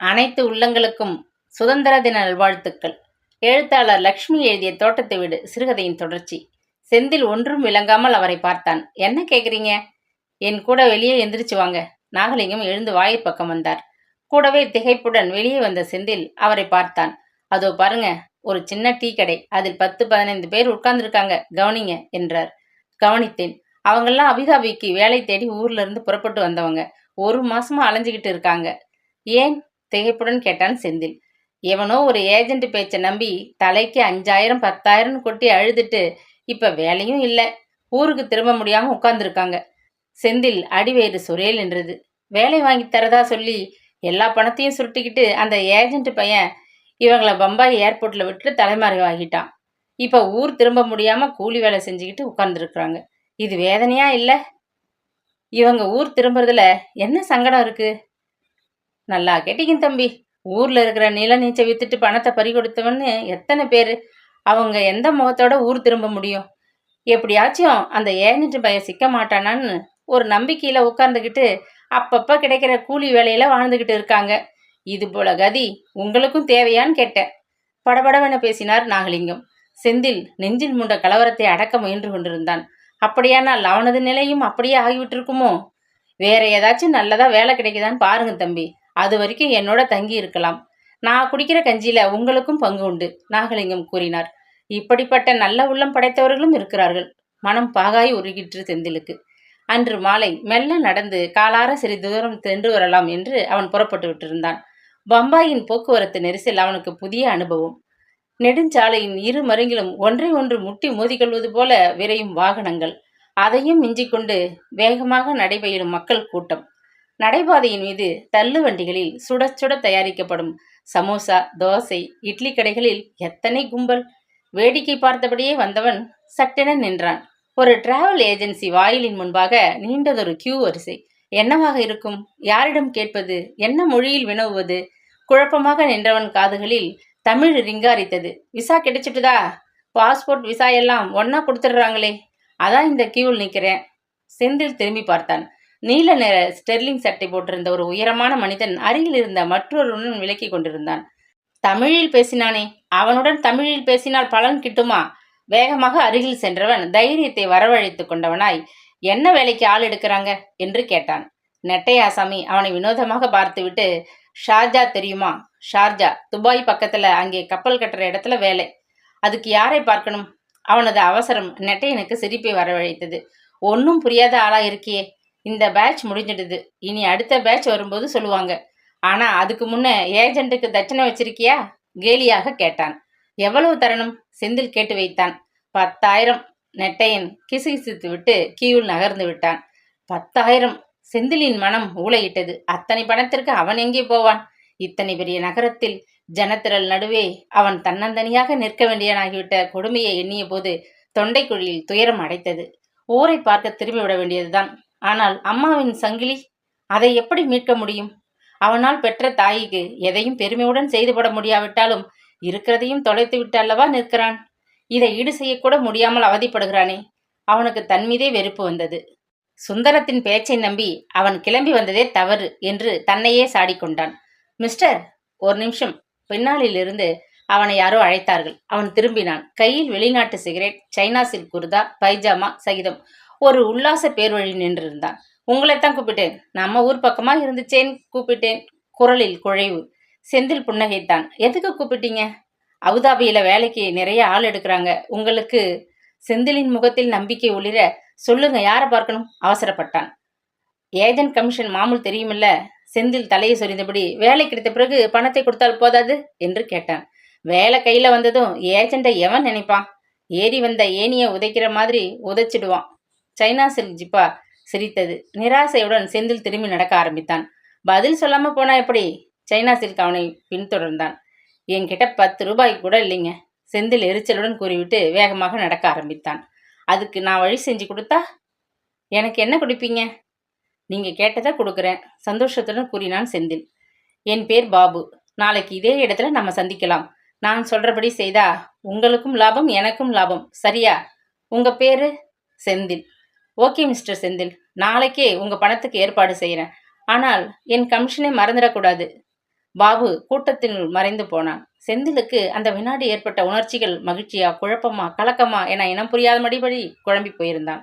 அனைத்து உள்ளங்களுக்கும் சுதந்திர தின நல்வாழ்த்துக்கள். எழுத்தாளர் லக்ஷ்மி எழுதிய தோட்டத்தை வீடு சிறுகதையின் தொடர்ச்சி. செந்தில் ஒன்றும் விளங்காமல் அவரை பார்த்தான். என்ன கேக்குறீங்க? என் கூட வெளியே எந்திரிச்சு வாங்க. நாகலிங்கம் எழுந்து வாயிற்பக்கம் வந்தார். கூடவே திகைப்புடன் வெளியே வந்த செந்தில் அவரை பார்த்தான். அதோ பாருங்க, ஒரு சின்ன டீ கடை, அதில் 10-15 பேர் உட்கார்ந்துருக்காங்க, கவனிங்க என்றார். கவனித்தேன். அவங்கெல்லாம் அபிதாபிக்கு வேலை தேடி ஊர்ல இருந்து புறப்பட்டு வந்தவங்க. 1 மாசமா அலைஞ்சுகிட்டு இருக்காங்க. ஏன்? திகைப்புடன் கேட்டான் செந்தில். எவனோ ஒரு ஏஜென்ட் பேச்சை நம்பி தலைக்கு 5000 10,000 கொட்டி அழுதுட்டு இப்ப வேலையும் இல்லை, ஊருக்கு திரும்ப முடியாம உட்கார்ந்துருக்காங்க. செந்தில் அடிவயிறு சுரேல் என்றது. வேலை வாங்கி தரதா சொல்லி எல்லா பணத்தையும் சுருட்டிக்கிட்டு அந்த ஏஜென்ட் பையன் இவங்கள பம்பாய் ஏர்போர்ட்ல விட்டு தலைமறைவாகிட்டான். இப்ப ஊர் திரும்ப முடியாம கூலி வேலை செஞ்சுக்கிட்டு உட்கார்ந்துருக்குறாங்க. இது வேதனையா இல்ல? இவங்க ஊர் திரும்புறதுல என்ன சங்கடம் இருக்கு? நல்லா கேட்டீங்க தம்பி. ஊர்ல இருக்கிற நிலநீச்சை வித்துட்டு பணத்தை பறி கொடுத்தவன்னு எத்தனை பேரு? அவங்க எந்த முகத்தோட ஊர் திரும்ப முடியும்? எப்படியாச்சும் அந்த ஏஜென்ட் பையன் சிக்க மாட்டானான்னு ஒரு நம்பிக்கையில உட்கார்ந்துக்கிட்டு அப்பப்ப கிடைக்கிற கூலி வேலையில வாழ்ந்துகிட்டு இருக்காங்க. இது போல கதி உங்களுக்கும் தேவையான்னு கேட்டேன். படபடவென பேசினார் நாகலிங்கம். செந்தில் நெஞ்சில் மூண்ட கலவரத்தை அடக்க முயன்று கொண்டிருந்தான். அப்படியானால் அவனது நிலையும் அப்படியே ஆகிவிட்டிருக்குமோ? வேற ஏதாச்சும் நல்லதா வேலை கிடைக்குதான்னு பாருங்க தம்பி. அது வரைக்கும் என்னோட தங்கி இருக்கலாம். நான் குடிக்கிற கஞ்சியில உங்களுக்கும் பங்கு உண்டு, நாகலிங்கம் கூறினார். இப்படிப்பட்ட நல்ல உள்ளம் படைத்தவர்களும் இருக்கிறார்கள். மனம் பாகாய் உருகிற்று செந்திலுக்கு. அன்று மாலை மெல்ல நடந்து காலார சிறிது தூரம் சென்று வரலாம் என்று அவன் புறப்பட்டு விட்டிருந்தான். பம்பாயின் போக்குவரத்து நெரிசல் அவனுக்கு புதிய அனுபவம். நெடுஞ்சாலையின் இரு மருங்கிலும் ஒன்றை ஒன்று முட்டி மோதிக்கொள்வது போல விரையும் வாகனங்கள், அதையும் மிஞ்சிக்கொண்டு வேகமாக நடைபெறும் மக்கள் கூட்டம். நடைபாதையின் மீது தள்ளு வண்டிகளில் சுட சுட தயாரிக்கப்படும் சமோசா, தோசை, இட்லி கடைகளில் எத்தனை கும்பல்! வேடிக்கை பார்த்தபடியே வந்தவன் சட்டென நின்றான். ஒரு டிராவல் ஏஜென்சி வாயிலின் முன்பாக நீண்டதொரு கியூ வரிசை. என்னவாக இருக்கும்? யாரிடம் கேட்பது? என்ன மொழியில் வினவுவது? குழப்பமாக நின்றவன் காதுகளில் தமிழ் ரிங்காரித்தது. விசா கிடைச்சிட்டுதா? பாஸ்போர்ட் விசா எல்லாம் ஒன்னா கொடுத்துடுறாங்களே, அதான் இந்த கியூவில் நிற்கிறேன். செந்தில் திரும்பி பார்த்தான். நீல நிற ஸ்டெர்லிங் சட்டை போட்டிருந்த ஒரு உயரமான மனிதன் அருகில் இருந்த மற்றொருவனுடன் விலக்கி கொண்டிருந்தான். தமிழில் பேசினானே, அவனுடன் தமிழில் பேசினால் பலன் கிட்டுமா? வேகமாக அருகில் சென்றவன் தைரியத்தை வரவழைத்து கொண்டவனாய், என்ன வேலைக்கு ஆள் எடுக்கிறாங்க என்று கேட்டான். நெட்டையாசாமி அவனை வினோதமாக பார்த்துவிட்டு, ஷார்ஜா தெரியுமா? ஷார்ஜா, துபாய் பக்கத்துல, அங்கே கப்பல் கட்டுற இடத்துல வேலை. அதுக்கு யாரை பார்க்கணும்? அவனது அவசரம் நெட்டையனுக்கு சிரிப்பை வரவழைத்தது. ஒன்னும் புரியாத ஆளா இருக்கியே. இந்த பேட்ச் முடிஞ்சிடுது, இனி அடுத்த பேட்ச் வரும்போது சொல்லுவாங்க. ஆனா அதுக்கு முன்ன ஏஜென்ட்டுக்கு தட்சணை வச்சிருக்கியா? கேலியாக கேட்டான். எவ்வளவு தரணும்? செந்தில் கேட்டு வைத்தான். 10,000. நெட்டையன் கிசுகிசுத்து விட்டு கீழ் நகர்ந்து விட்டான். 10,000! செந்திலின் மனம் ஊளையிட்டது. அத்தனை பணத்திற்கு அவன் எங்கே போவான்? இத்தனை பெரிய நகரத்தில் ஜனத்திரள் நடுவே அவன் தன்னந்தனியாக நிற்க வேண்டியனாகிவிட்ட கொடுமையை எண்ணிய போது தொண்டைக்குழியில் துயரம் அடைத்தது. ஊரை பார்க்க திரும்பிவிட வேண்டியதுதான். ஆனால் அம்மாவின் சங்கிலி, அதை எப்படி மீட்க முடியும்? அவனால் பெற்ற தாய்க்கு எதையும் பெருமையுடன் செய்துபட முடியாவிட்டாலும் இருக்கிறதையும் தொலைத்து விட்டு அல்லவா நிற்கிறான். இதை ஈடு செய்யக்கூட முடியாமல் அவதிப்படுகிறானே. அவனுக்கு தன் மீதே வெறுப்பு வந்தது. சுந்தரத்தின் பேச்சை நம்பி அவன் கிளம்பி வந்ததே தவறு என்று தன்னையே சாடிக்கொண்டான். மிஸ்டர், ஒரு நிமிஷம். பின்னாளிலிருந்து அவனை யாரோ அழைத்தார்கள். அவன் திரும்பினான். கையில் வெளிநாட்டு cigarette, China silk kurta, pyjama சகிதம் ஒரு உல்லாச பேர்வழி நின்றிருந்தான். உங்களைத்தான் கூப்பிட்டேன். நம்ம ஊர் பக்கமா இருந்துச்சேன் கூப்பிட்டேன். குரலில் குழைவு. செந்தில் புன்னகைத்தான். எதுக்கு கூப்பிட்டீங்க? அபுதாபியில வேலைக்கு நிறைய ஆள் எடுக்கிறாங்க. உங்களுக்கு. செந்திலின் முகத்தில் நம்பிக்கை ஒளிர, சொல்லுங்க, யாரை பார்க்கணும்? அவசரப்பட்டான். ஏஜென்ட் கமிஷன் மாமூல் தெரியுமில்ல? செந்தில் தலையை சொரிந்தபடி, வேலை கிடைத்த பிறகு பணத்தை கொடுத்தால் போதாது என்று கேட்டான். வேலை கையில வந்ததும் ஏஜென்ட்டை எவன் நினைப்பான்? ஏறி வந்த ஏனிய உதைக்கிற மாதிரி உதைச்சிடுவான். சைனா சில்க் ஜிப்பா சிரித்தது. நிராசையுடன் செந்தில் திரும்பி நடக்க ஆரம்பித்தான். பதில் சொல்லாம போனா எப்படி? சைனா சில்க் அவனை பின்தொடர்ந்தான். என்கிட்ட 10 ரூபாய் கூட இல்லைங்க, செந்தில் எரிச்சலுடன் கூறிவிட்டு வேகமாக நடக்க ஆரம்பித்தான். அதுக்கு நான் வழி செஞ்சு கொடுத்தா எனக்கு என்ன கொடுப்பீங்க? நீங்க கேட்டதை கொடுக்குறேன், சந்தோஷத்துடன் கூறினான் செந்தில். என் பேர் பாபு. நாளைக்கு இதே இடத்துல நம்ம சந்திக்கலாம். நான் சொல்றபடி செய்தா உங்களுக்கும் லாபம், எனக்கும் லாபம். சரியா? உங்க பேரு? செந்தில். ஓகே மிஸ்டர் செந்தில், நாளைக்கே உங்க பணத்துக்கு ஏற்பாடு செய்கிறேன். ஆனால் என் கமிஷனை மறந்துடக்கூடாது. பாபு கூட்டத்தினுள் மறைந்து போனான். செந்திலுக்கு அந்த வினாடி ஏற்பட்ட உணர்ச்சிகள் மகிழ்ச்சியா, குழப்பமா, கலக்கமா என இனம் புரியாத மடிபடி குழம்பிப் போயிருந்தான்.